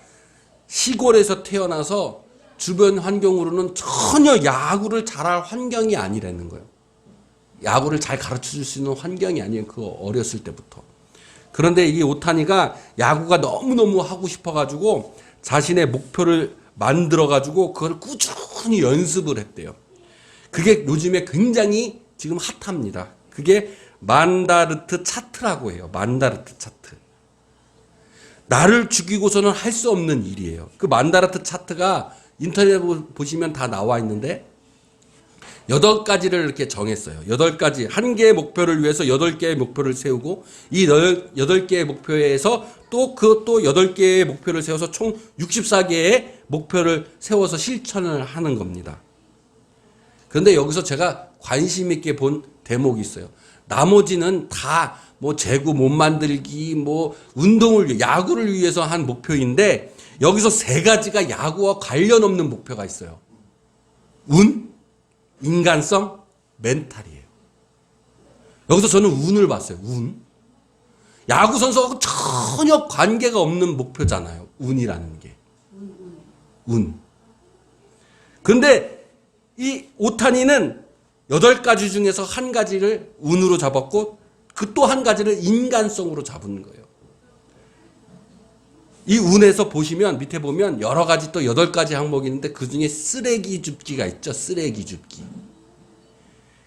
시골에서 태어나서 주변 환경으로는 전혀 야구를 잘할 환경이 아니라는 거예요. 야구를 잘 가르쳐 줄 수 있는 환경이 아니에요. 그 어렸을 때부터. 그런데 이 오타니가 야구가 너무너무 하고 싶어가지고 자신의 목표를 만들어가지고 그걸 꾸준히 연습을 했대요. 그게 요즘에 굉장히 지금 핫합니다. 그게 만다르트 차트라고 해요. 만다르트 차트. 나를 죽이고서는 할 수 없는 일이에요. 그 만다르트 차트가 인터넷 보시면 다 나와 있는데 8가지를 이렇게 정했어요. 8가지. 한 개의 목표를 위해서 8개의 목표를 세우고 이 8개의 목표에서 또 8개의 목표를 세워서 총 64개의 목표를 세워서 실천을 하는 겁니다. 그런데 여기서 제가 관심 있게 본 대목이 있어요. 나머지는 다 뭐 재구 못 만들기, 뭐 운동을 야구를 위해서 한 목표인데 여기서 3가지가 야구와 관련 없는 목표가 있어요. 운, 인간성, 멘탈이에요. 여기서 저는 운을 봤어요. 운. 야구 선수하고 전혀 관계가 없는 목표잖아요. 운이라는 게. 운. 그런데 이 오타니는 8가지 중에서 한 가지를 운으로 잡았고 그 또 한 가지를 인간성으로 잡은 거예요. 이 운에서 보시면 밑에 보면 여러 가지 또 8가지 항목이 있는데 그 중에 쓰레기 줍기가 있죠. 쓰레기 줍기.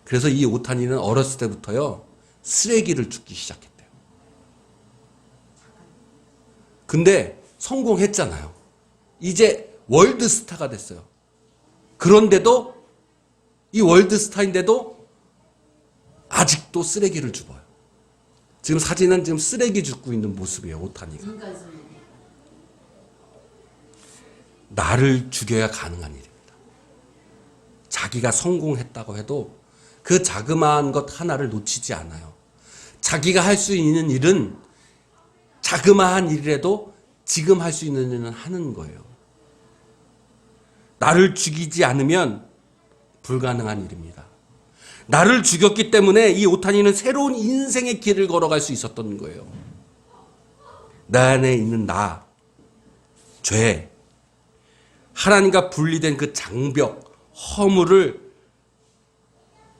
그래서 이 오타니는 어렸을 때부터요. 쓰레기를 줍기 시작했대요. 근데 성공했잖아요. 이제 월드스타가 됐어요. 그런데도 이 월드스타인데도 아직도 쓰레기를 줍어요. 지금 사진은 지금 쓰레기 줍고 있는 모습이에요. 오타니가. 나를 죽여야 가능한 일입니다. 자기가 성공했다고 해도 그 자그마한 것 하나를 놓치지 않아요. 자기가 할 수 있는 일은 자그마한 일이라도 지금 할 수 있는 일은 하는 거예요. 나를 죽이지 않으면 불가능한 일입니다. 나를 죽였기 때문에 이 오타니는 새로운 인생의 길을 걸어갈 수 있었던 거예요. 나 안에 있는 나, 죄, 하나님과 분리된 그 장벽, 허물을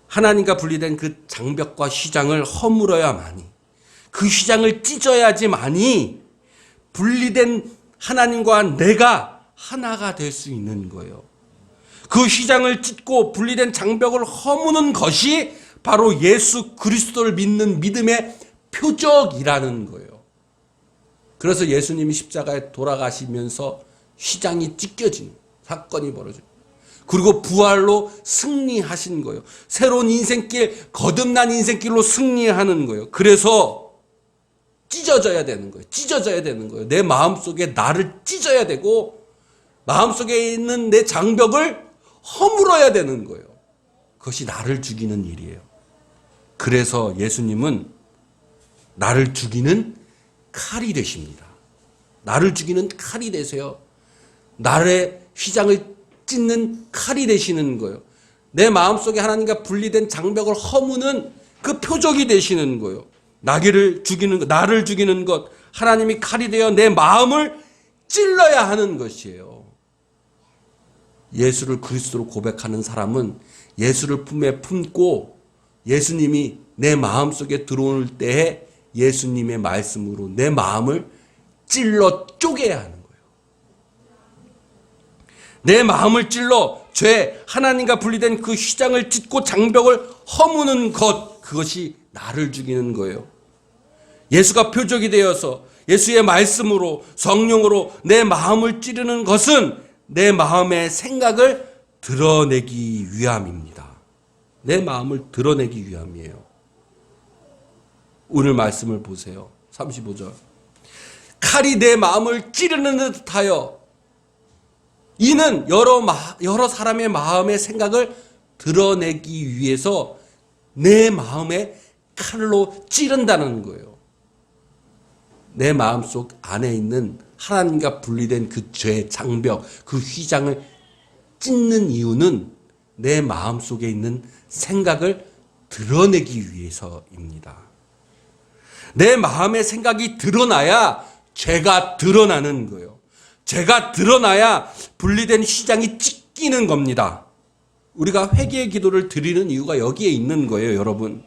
하나님과 분리된 그 장벽과 휘장을 허물어야만이 그 휘장을 찢어야지만이 분리된 하나님과 내가 하나가 될 수 있는 거예요. 그 휘장을 찢고 분리된 장벽을 허무는 것이 바로 예수 그리스도를 믿는 믿음의 표적이라는 거예요. 그래서 예수님이 십자가에 돌아가시면서 휘장이 찢겨진 사건이 벌어져요. 그리고 부활로 승리하신 거예요. 새로운 인생길, 거듭난 인생길로 승리하는 거예요. 그래서 찢어져야 되는 거예요. 찢어져야 되는 거예요. 내 마음속에 나를 찢어야 되고 마음속에 있는 내 장벽을 허물어야 되는 거예요. 그것이 나를 죽이는 일이에요. 그래서 예수님은 나를 죽이는 칼이 되십니다. 나를 죽이는 칼이 되세요. 나의 휘장을 찢는 칼이 되시는 거예요. 내 마음속에 하나님과 분리된 장벽을 허무는 그 표적이 되시는 거예요. 나를 죽이는 것, 하나님이 칼이 되어 내 마음을 찔러야 하는 것이에요. 예수를 그리스도로 고백하는 사람은 예수를 품에 품고 예수님이 내 마음속에 들어올 때에 예수님의 말씀으로 내 마음을 찔러 쪼개야 하는 거예요. 내 마음을 찔러 죄, 하나님과 분리된 그 휘장을 찢고 장벽을 허무는 것, 그것이 나를 죽이는 거예요. 예수가 표적이 되어서 예수의 말씀으로 성령으로 내 마음을 찌르는 것은 내 마음의 생각을 드러내기 위함입니다. 내 마음을 드러내기 위함이에요. 오늘 말씀을 보세요. 35절. 칼이 내 마음을 찌르는 듯하여 이는 여러 사람의 마음의 생각을 드러내기 위해서 내 마음에 칼로 찌른다는 거예요. 내 마음속 안에 있는 하나님과 분리된 그 죄, 장벽, 그 휘장을 찢는 이유는 내 마음속에 있는 생각을 드러내기 위해서입니다. 내 마음의 생각이 드러나야 죄가 드러나는 거예요. 죄가 드러나야 분리된 휘장이 찢기는 겁니다. 우리가 회개의 기도를 드리는 이유가 여기에 있는 거예요, 여러분.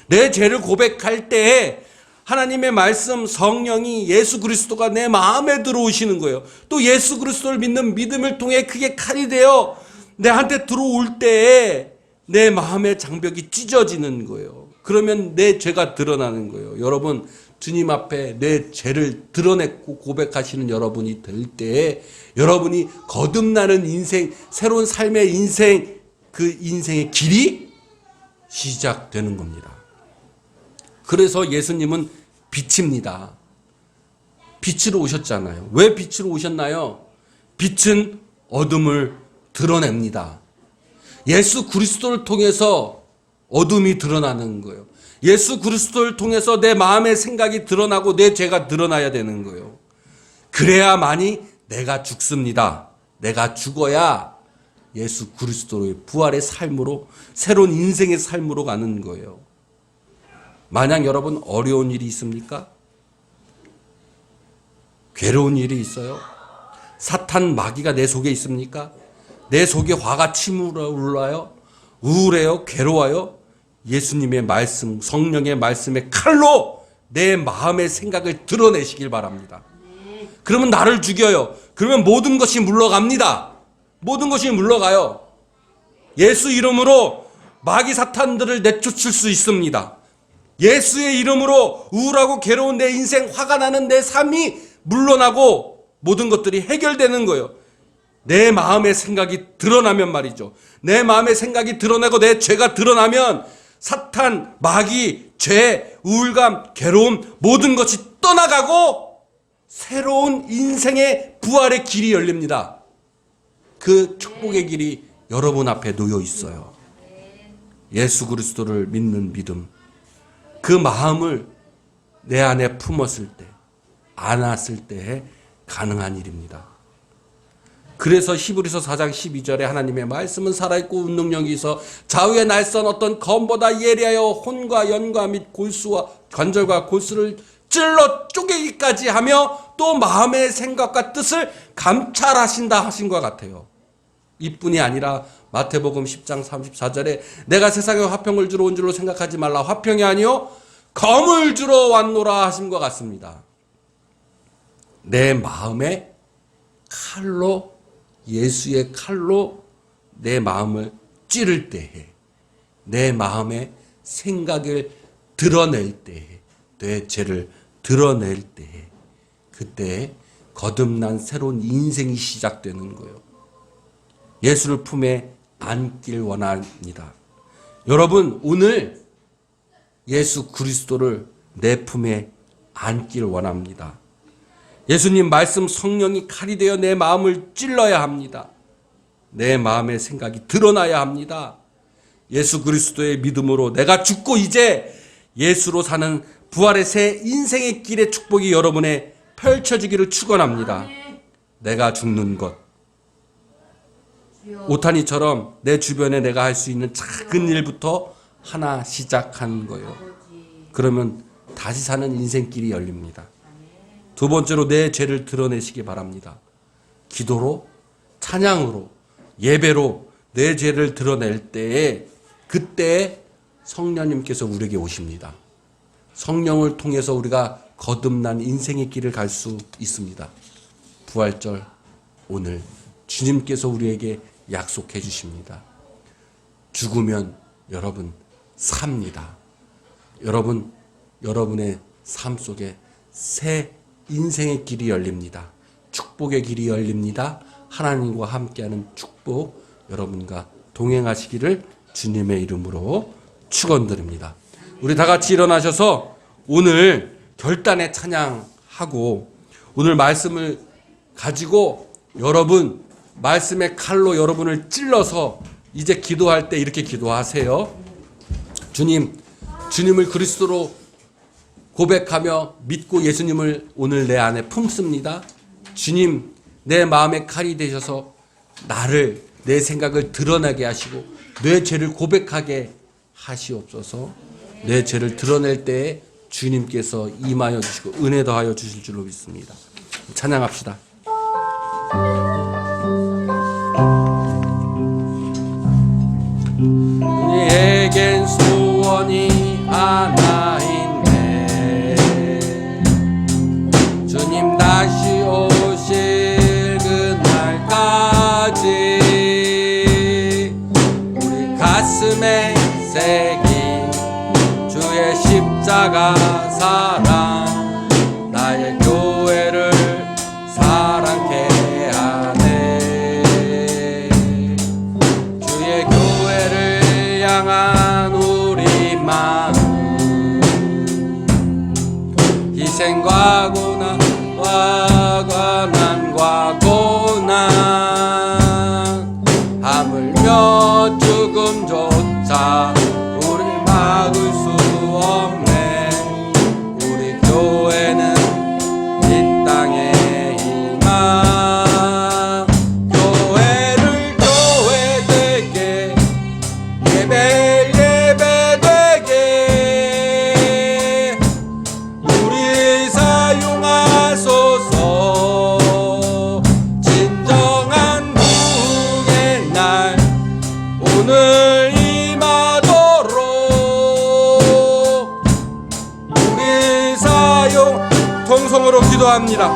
내 죄를 고백할 때에 하나님의 말씀, 성령이, 예수 그리스도가 내 마음에 들어오시는 거예요. 또 예수 그리스도를 믿는 믿음을 통해 그게 칼이 되어 내한테 들어올 때에 내 마음의 장벽이 찢어지는 거예요. 그러면 내 죄가 드러나는 거예요. 여러분, 주님 앞에 내 죄를 드러내고 고백하시는 여러분이 될 때에 여러분이 거듭나는 인생, 새로운 삶의 인생, 그 인생의 길이 시작되는 겁니다. 그래서 예수님은 빛입니다. 빛으로 오셨잖아요. 왜 빛으로 오셨나요? 빛은 어둠을 드러냅니다. 예수 그리스도를 통해서 어둠이 드러나는 거예요. 예수 그리스도를 통해서 내 마음의 생각이 드러나고 내 죄가 드러나야 되는 거예요. 그래야만이 내가 죽습니다. 내가 죽어야 예수 그리스도의 부활의 삶으로, 새로운 인생의 삶으로 가는 거예요. 만약 여러분 어려운 일이 있습니까? 괴로운 일이 있어요? 사탄 마귀가 내 속에 있습니까? 내 속에 화가 치밀어올라요? 우울해요? 괴로워요? 예수님의 말씀, 성령의 말씀의 칼로 내 마음의 생각을 드러내시길 바랍니다. 그러면 나를 죽여요. 그러면 모든 것이 물러갑니다. 모든 것이 물러가요. 예수 이름으로 마귀 사탄들을 내쫓을 수 있습니다. 예수의 이름으로 우울하고 괴로운 내 인생, 화가 나는 내 삶이 물러나고 모든 것들이 해결되는 거예요. 내 마음의 생각이 드러나면 말이죠. 내 마음의 생각이 드러나고 내 죄가 드러나면 사탄, 마귀, 죄, 우울감, 괴로움 모든 것이 떠나가고 새로운 인생의 부활의 길이 열립니다. 그 축복의 길이 여러분 앞에 놓여 있어요. 예수 그리스도를 믿는 믿음. 그 마음을 내 안에 품었을 때, 안았을 때에 가능한 일입니다. 그래서 히브리서 4장 12절에 하나님의 말씀은 살아있고 능력이 있어 좌우의 날선 어떤 검보다 예리하여 혼과 연과 및 골수와 관절과 골수를 찔러 쪼개기까지 하며 또 마음의 생각과 뜻을 감찰하신다 하신 것 같아요. 이뿐이 아니라 마태복음 10장 34절에 내가 세상에 화평을 주러 온 줄로 생각하지 말라. 화평이 아니요 검을 주러 왔노라 하신 것 같습니다. 내 마음의 칼로, 예수의 칼로 내 마음을 찌를 때에, 내 마음의 생각을 드러낼 때에, 내 죄를 드러낼 때에, 그때 거듭난 새로운 인생이 시작되는 거예요. 예수를 품에 안길 원합니다. 여러분, 오늘 예수 그리스도를 내 품에 안길 원합니다. 예수님 말씀, 성령이 칼이 되어 내 마음을 찔러야 합니다. 내 마음의 생각이 드러나야 합니다. 예수 그리스도의 믿음으로 내가 죽고 이제 예수로 사는 부활의 새 인생의 길의 축복이 여러분의 펼쳐지기를 축원합니다. 내가 죽는 것, 오타니처럼 내 주변에 내가 할 수 있는 작은 일부터 하나 시작한 거예요. 그러면 다시 사는 인생길이 열립니다. 두 번째로 내 죄를 드러내시기 바랍니다. 기도로, 찬양으로, 예배로 내 죄를 드러낼 때에 그때 성령님께서 우리에게 오십니다. 성령을 통해서 우리가 거듭난 인생의 길을 갈 수 있습니다. 부활절 오늘 주님께서 우리에게 약속해 주십니다. 죽으면 여러분 삽니다. 여러분, 여러분의 삶 속에 새 인생의 길이 열립니다. 축복의 길이 열립니다. 하나님과 함께하는 축복 여러분과 동행하시기를 주님의 이름으로 축원드립니다. 우리 다 같이 일어나셔서 오늘 결단의 찬양하고 오늘 말씀을 가지고 여러분 말씀의 칼로 여러분을 찔러서 이제 기도할 때 이렇게 기도하세요. 주님을 그리스도로 고백하며 믿고 예수님을 오늘 내 안에 품습니다. 주님, 내 마음의 칼이 되셔서 나를, 내 생각을 드러나게 하시고 내 죄를 고백하게 하시옵소서. 내 죄를 드러낼 때에 주님께서 임하여 주시고 은혜 더하여 주실 줄로 믿습니다. 찬양합시다. 하나인데 주님 다시 오실 그날까지 우리 가슴에 새긴 주의 십자가 사랑 나의 교회를 사랑케 하네. 주의 교회를 향한 우리 마음 희생과 고난과 관한과 고난 하물며 죽음조차 우릴 막을 수 없네. 우리 교회는 이 땅에 희망 교회를 교회 되게 예배 되게 우리 사용하소서. 진정한 부흥의 날 오늘 임하도록 우리 사용 통성으로 기도합니다.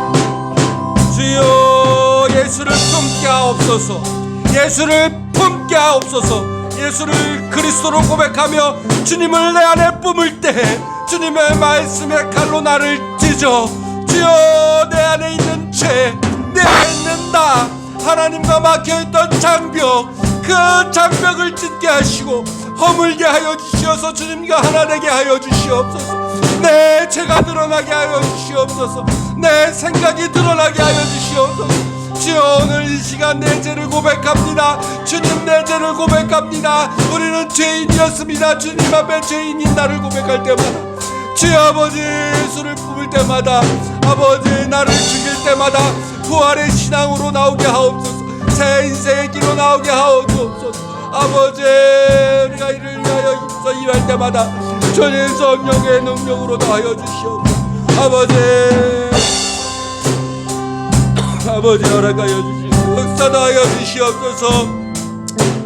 주여 예수를 품게 하옵소서. 예수를 품게 하옵소서. 예수를 그리스도로 고백하며 주님을 내 안에 뿜을 때 주님의 말씀의 칼로 나를 찢어. 주여 내 안에 있는 죄, 내 안에 있는 나, 하나님과 막혀있던 장벽, 그 장벽을 찢게 하시고 허물게 하여 주시어서 주님과 하나 되게 하여 주시옵소서. 내 죄가 드러나게 하여 주시옵소서. 내 생각이 드러나게 하여 주시옵소서. 주여 오늘 이 시간 내 죄를 고백합니다. 주님 내 죄를 고백합니다. 우리는 죄인이었습니다. 주님 앞에 죄인인 나를 고백할 때마다 주여 아버지 예수를 뿜을 때마다 아버지 나를 죽일 때마다 부활의 신앙으로 나오게 하옵소서. 새 인생의 길로 나오게 하옵소서. 아버지 우리가 이를 위하여 힘써 일할 때마다 주님 성령의 능력으로 하여 주시옵소서. 아버지 허락하여 주시옵소서. 역사도 하여 주시옵소서.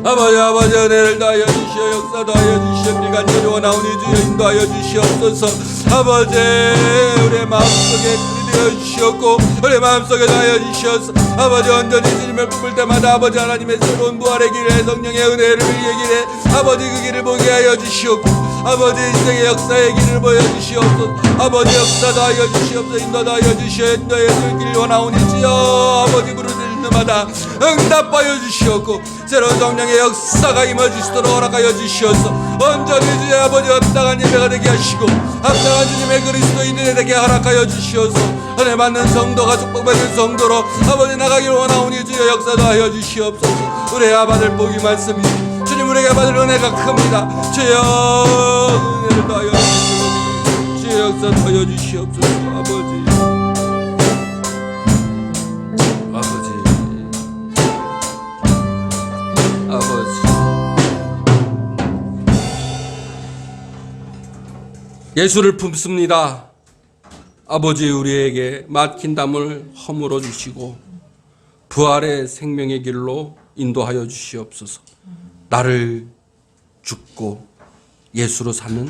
아버지 은혜를 다하여 주시어 역사도 하여 주시어 밀간절이 원하오니 주여 인도하여 주시옵소서. 아버지 우리의 마음속에 되어 주시옵고 우리의 마음속에 하여 주시옵소서. 아버지 온전히 주님을 뿜을 때마다 아버지 하나님의 새로운 부활의 길에 성령의 은혜를 얘기해 아버지 그 길을 보게 하여 주시옵고 아버지 인생의 역사의 길을 보여주시옵소서. 아버지 역사도 하여 주시옵소서. 인도도 하여 주시어 인도의 길 원하오니 주여 아버지 부르짖는 때마다 응답하여 주시옵고 새로운 성령의 역사가 임하주시도록 허락하여 주시옵소서. 온전히 주의 아버지 합당한 예배가 되게 하시고 합당한 주님의 그리스도인이 되게 허락하여 주시옵소서. 은혜 받는 성도가 축복받는 성도로 아버지 나가기를 원하오니 주여 역사도 하여 주시옵소서. 우리가 받을 복이 많습니다. 주님 우리에게 받을 은혜가 큽니다. 주여 은혜를 더하여 주시옵소서. 주여 역사도 하여 주시옵소서. 아버지 예수를 품습니다. 아버지 우리에게 막힌 담을 허물어 주시고 부활의 생명의 길로 인도하여 주시옵소서. 나를 죽고 예수로 사는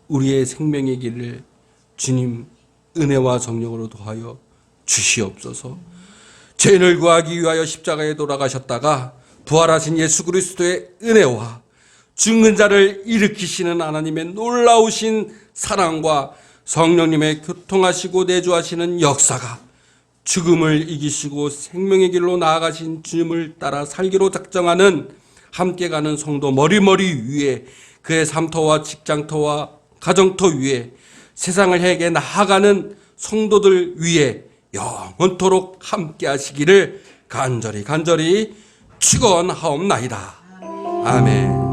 우리의 생명의 길을 주님 은혜와 정령으로 도하여 주시옵소서. 죄인을 구하기 위하여 십자가에 돌아가셨다가 부활하신 예수 그리스도의 은혜와 죽는 자를 일으키시는 하나님의 놀라우신 사랑과 성령님의 교통하시고 내주하시는 역사가 죽음을 이기시고 생명의 길로 나아가신 주님을 따라 살기로 작정하는 함께 가는 성도 머리머리 위에 그의 삶터와 직장터와 가정터 위에 세상을 향해 나아가는 성도들 위에 영원토록 함께 하시기를 간절히 축원하옵나이다. 아멘.